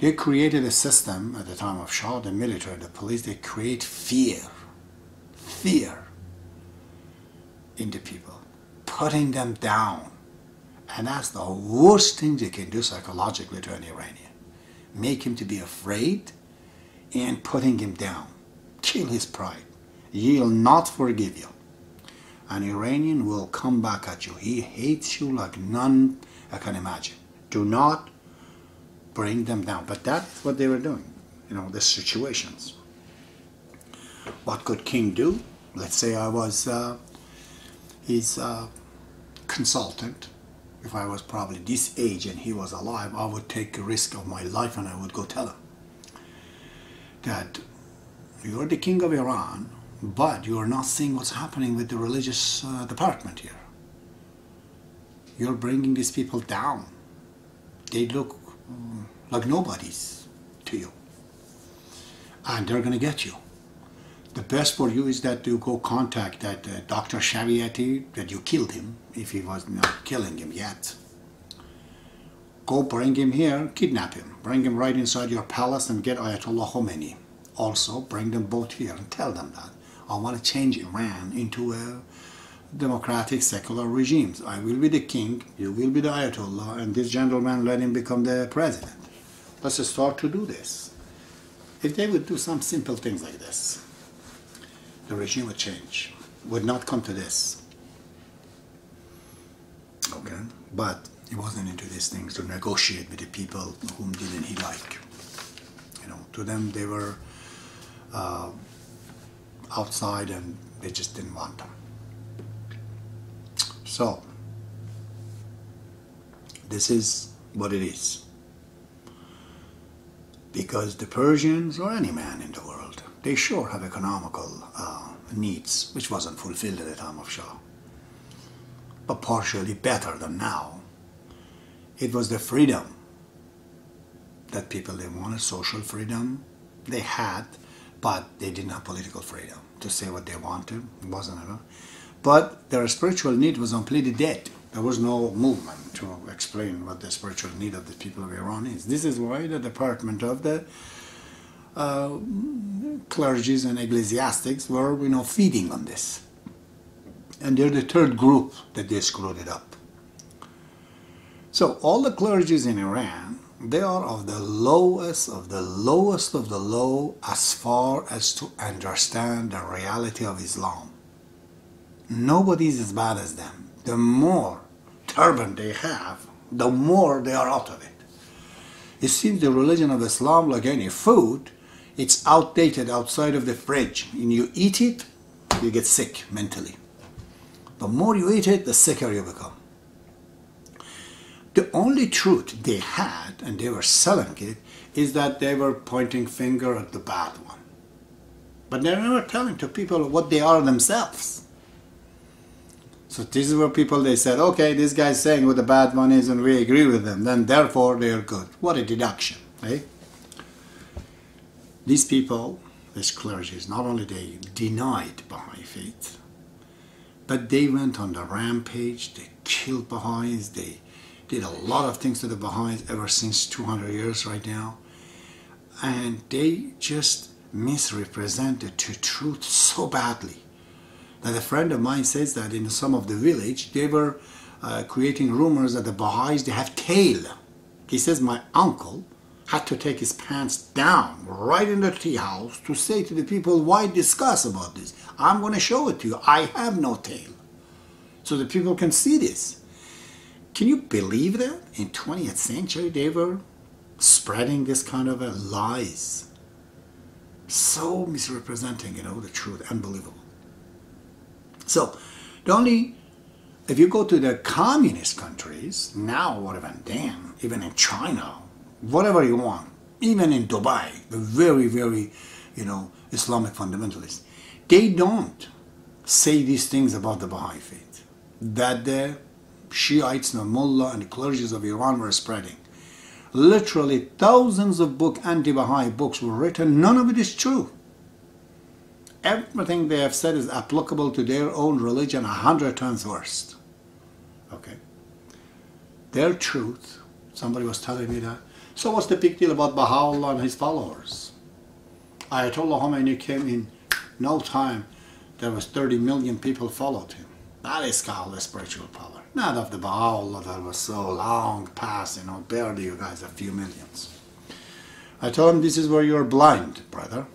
They created a system at the time of Shah, the military, the police, they create fear in the people, putting them down. And that's the worst thing they can do psychologically to an Iranian. Make him to be afraid and putting him down. Kill his pride. He'll not forgive you. An Iranian will come back at you. He hates you like none I can imagine. Do not bring them down. But that's what they were doing, the situations. What could King do? Let's say I was his consultant. If I was probably this age and he was alive, I would take a risk of my life and I would go tell him that you're the king of Iran, but you're not seeing what's happening with the religious department here. You're bringing these people down. They look like nobodies to you. And they're going to get you. The best for you is that you go contact that Dr. Shariati, that you killed him, if he was not killing him yet. Go bring him here, kidnap him. Bring him right inside your palace and get Ayatollah Khomeini. Also, bring them both here and tell them that I want to change Iran into a democratic, secular regime. I will be the king, you will be the Ayatollah, and this gentleman, let him become the president. Let's start to do this. If they would do some simple things like this, the regime would change, would not come to this. Okay, but he wasn't into these things to negotiate with the people whom didn't he like. To them they were outside and they just didn't want them. So, this is what it is. Because the Persians, or any man in the world, they sure have economical needs, which wasn't fulfilled at the time of Shah. But partially better than now. It was the freedom that people, they wanted, social freedom. They had, but they didn't have political freedom to say what they wanted. It wasn't enough. But their spiritual need was completely dead. There was no movement to explain what the spiritual need of the people of Iran is. This is why the department of the clergies and ecclesiastics were, feeding on this. And they're the third group that they screwed it up. So all the clergies in Iran, they are of the lowest of the lowest of the low as far as to understand the reality of Islam. Nobody is as bad as them. The more turban they have, the more they are out of it. It seems the religion of Islam, like any food, it's outdated outside of the fridge. And you eat it, you get sick mentally. The more you eat it, the sicker you become. The only truth they had, and they were selling it, is that they were pointing finger at the bad one. But they're never telling to people what they are themselves. So this is where people, they said, okay, this guy's saying what the bad one is and we agree with them, then therefore they are good. What a deduction, eh? These people, these clergies, not only they denied Baha'i faith, but they went on the rampage, they killed Baha'is, they did a lot of things to the Baha'is ever since 200 years right now. And they just misrepresented the truth so badly that a friend of mine says that in some of the village, they were creating rumors that the Baha'is, they have tail. He says my uncle had to take his pants down right in the tea house to say to the people, why discuss about this? I'm going to show it to you. I have no tail. So the people can see this. Can you believe that? In 20th century, they were spreading this kind of lies. So misrepresenting, the truth. Unbelievable. So, if you go to the communist countries, now, whatever, damn, even in China, whatever you want, even in Dubai, the very, very, Islamic fundamentalists, they don't say these things about the Baha'i faith, that the Shiites, the mullah, and the clergies of Iran were spreading. Literally thousands of anti-Baha'i books were written. None of it is true. Everything they have said is applicable to their own religion 100 times worse. Okay. Their truth, somebody was telling me that So what's the big deal about Baha'ullah and his followers? Ayatollah Khomeini came in no time. There was 30 million people followed him. That is called a spiritual power. Not of the Baha'ullah that was so long past, barely you guys, a few millions. I told him, this is where you're blind, brother.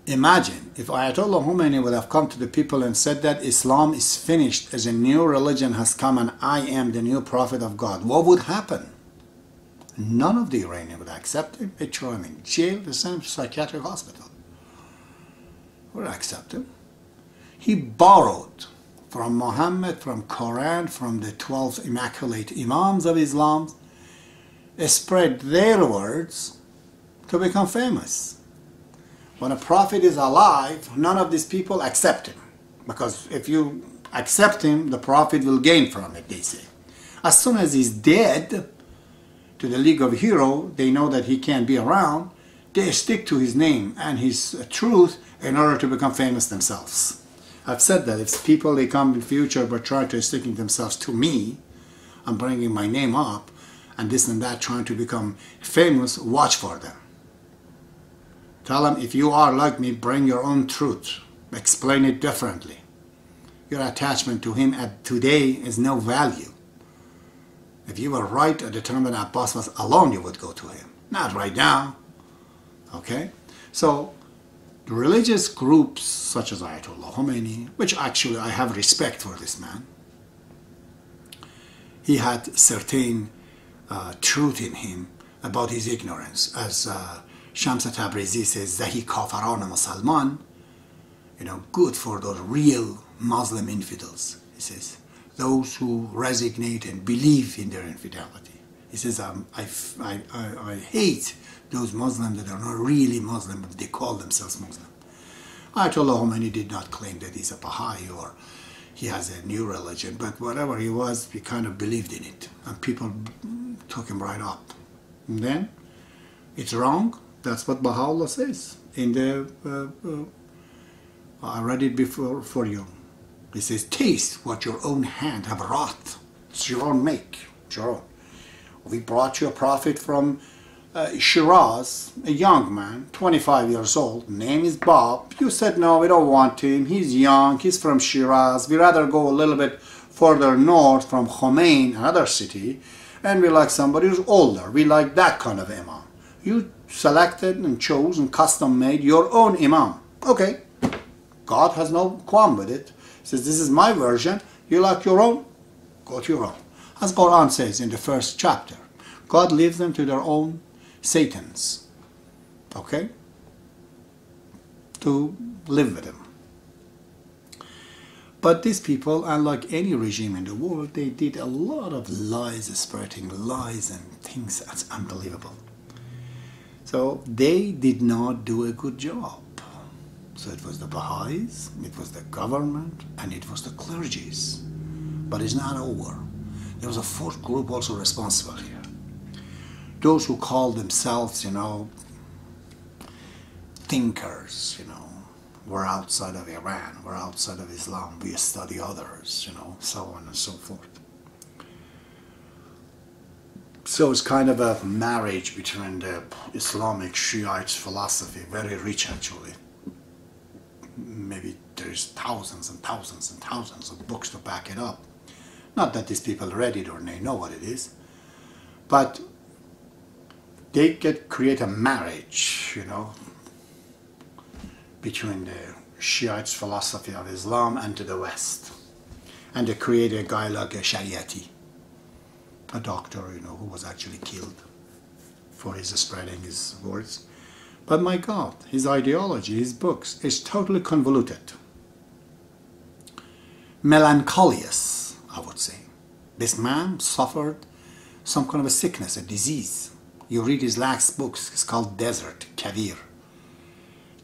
Imagine if Ayatollah Khomeini would have come to the people and said that Islam is finished as a new religion has come and I am the new prophet of God. What would happen? None of the Iranians would accept him. They'd throw him in jail, the same psychiatric hospital. Would accept him. He borrowed from Muhammad, from Quran, from the 12 immaculate Imams of Islam, spread their words to become famous. When a prophet is alive, none of these people accept him. Because if you accept him, the prophet will gain from it, they say. As soon as he's dead, to the League of Heroes, they know that he can't be around. They stick to his name and his truth in order to become famous themselves. I've said that if people, they come in future but try to sticking themselves to me, I'm bringing my name up, and this and that, trying to become famous, watch for them. Tell them, if you are like me, bring your own truth. Explain it differently. Your attachment to him at today is no value. If you were right at the time when Abbas was alone, you would go to him. Not right now. Okay? So, the religious groups such as Ayatollah Khomeini, which actually I have respect for this man, he had certain truth in him about his ignorance. As Shams Tabrizi says, Zahi kafaran Musalman, good for those real Muslim infidels. He says, those who resignate and believe in their infidelity. He says, I hate those Muslims that are not really Muslim, but they call themselves Muslim. Ayatollah Khomeini did not claim that he's a Baha'i or he has a new religion, but whatever he was, he kind of believed in it, and people took him right up. And then, it's wrong. That's what Baha'ullah says. In the, I read it before for you. He says, taste what your own hand have wrought. It's your own make. It's your own. We brought you a prophet from Shiraz, a young man, 25 years old, name is Bob. You said, no, we don't want him. He's young. He's from Shiraz. We'd rather go a little bit further north from Khomeini, another city, and we like somebody who's older. We like that kind of imam. You selected and chose and custom made your own imam. Okay. God has no qualm with it. He says, this is my version. You like your own? Go to your own. As Quran says in the first chapter, God leaves them to their own Satans. Okay? To live with them. But these people, unlike any regime in the world, they did a lot of lies, spreading lies and things that's unbelievable. So they did not do a good job. So it was the Baha'is, it was the government, and it was the clergies. But it's not over. There was a fourth group also responsible here. Those who call themselves, thinkers, we're outside of Iran, we're outside of Islam, we study others, so on and so forth. So it's kind of a marriage between the Islamic Shiite philosophy, very rich actually. Maybe there's thousands and thousands and thousands of books to back it up. Not that these people read it or they know what it is, but they create a marriage, between the Shiites' philosophy of Islam and to the West. And they create a guy like a Shariati, a doctor, who was actually killed for his spreading his words. But my God, his ideology, his books, is totally convoluted. Melancholious, I would say. This man suffered some kind of a sickness, a disease. You read his last books, it's called Desert, Kavir.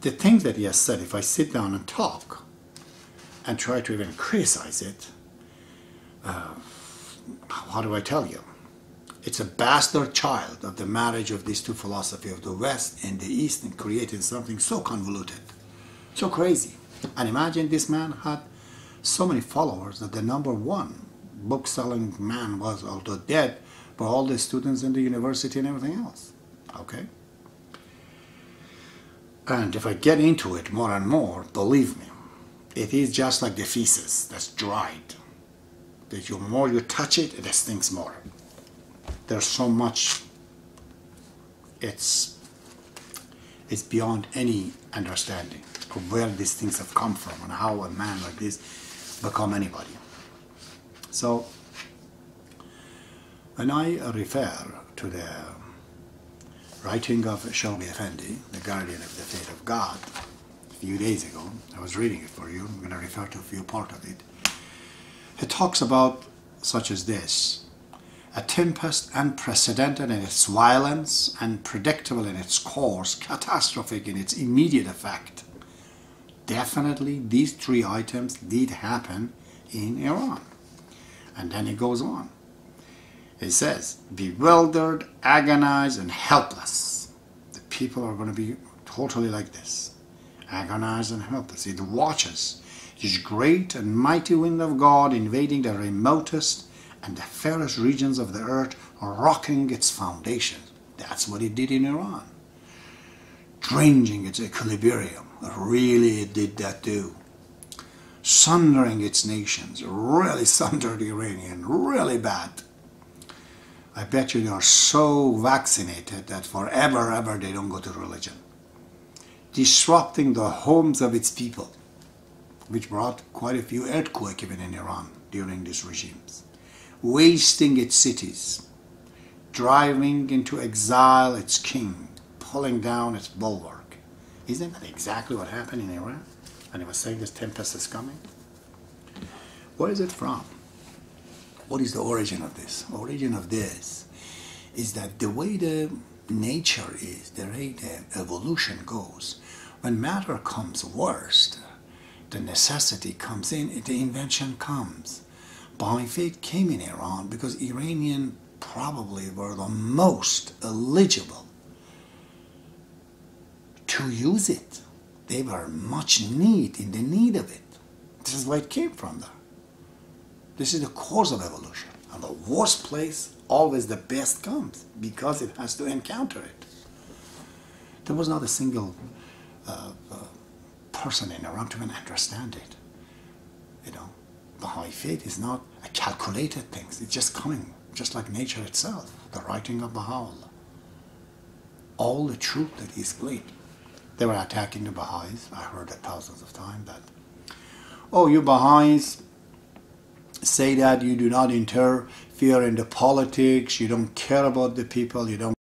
The things that he has said, if I sit down and talk and try to even criticize it, how do I tell you? It's a bastard child of the marriage of these two philosophies of the West and the East, and created something so convoluted, so crazy. And imagine this man had so many followers that the #1 book-selling man was, although dead, for all the students in the university and everything else. Okay? And if I get into it more and more, believe me, it is just like the feces that's dried. The more you touch it, it stinks more. There's so much, it's beyond any understanding of where these things have come from and how a man like this become anybody. So, when I refer to the writing of Shoghi Effendi, the guardian of the faith of God, a few days ago, I was reading it for you, I'm going to refer to a few parts of it. He talks about such as this: a tempest unprecedented in its violence, unpredictable in its course, catastrophic in its immediate effect. Definitely these three items did happen in Iran. And then he goes on. He says, bewildered, agonized, and helpless. The people are going to be totally like this. Agonized and helpless. It watches this great and mighty wind of God invading the remotest and the fairest regions of the earth, rocking its foundation. That's what it did in Iran. Drenching its equilibrium. Really it did that too. Sundering its nations. Really sundered the Iranian. Really bad. I bet you they are so vaccinated that forever, ever they don't go to religion. Disrupting the homes of its people, which brought quite a few earthquakes even in Iran during these regimes. Wasting its cities, driving into exile its king, pulling down its bulwark. Isn't that exactly what happened in Iran? And he was saying this tempest is coming. Where is it from? What is the origin of this? The origin of this is that the way the nature is, the way the evolution goes, when matter comes worst, the necessity comes in, the invention comes. Baha'i faith came in Iran because Iranians probably were the most eligible to use it. They were much in the need of it. This is where it came from there. This is the cause of evolution. And the worst place, always the best comes because it has to encounter it. There was not a single person in Iran to even understand it. You know, Baha'i faith is not a calculated thing. It's just coming, just like nature itself, the writing of Baha'ullah. All the truth that he explained. They were attacking the Baha'is. I heard it thousands of times that, oh, you Baha'is say that you do not interfere in the politics, you don't care about the people, you don't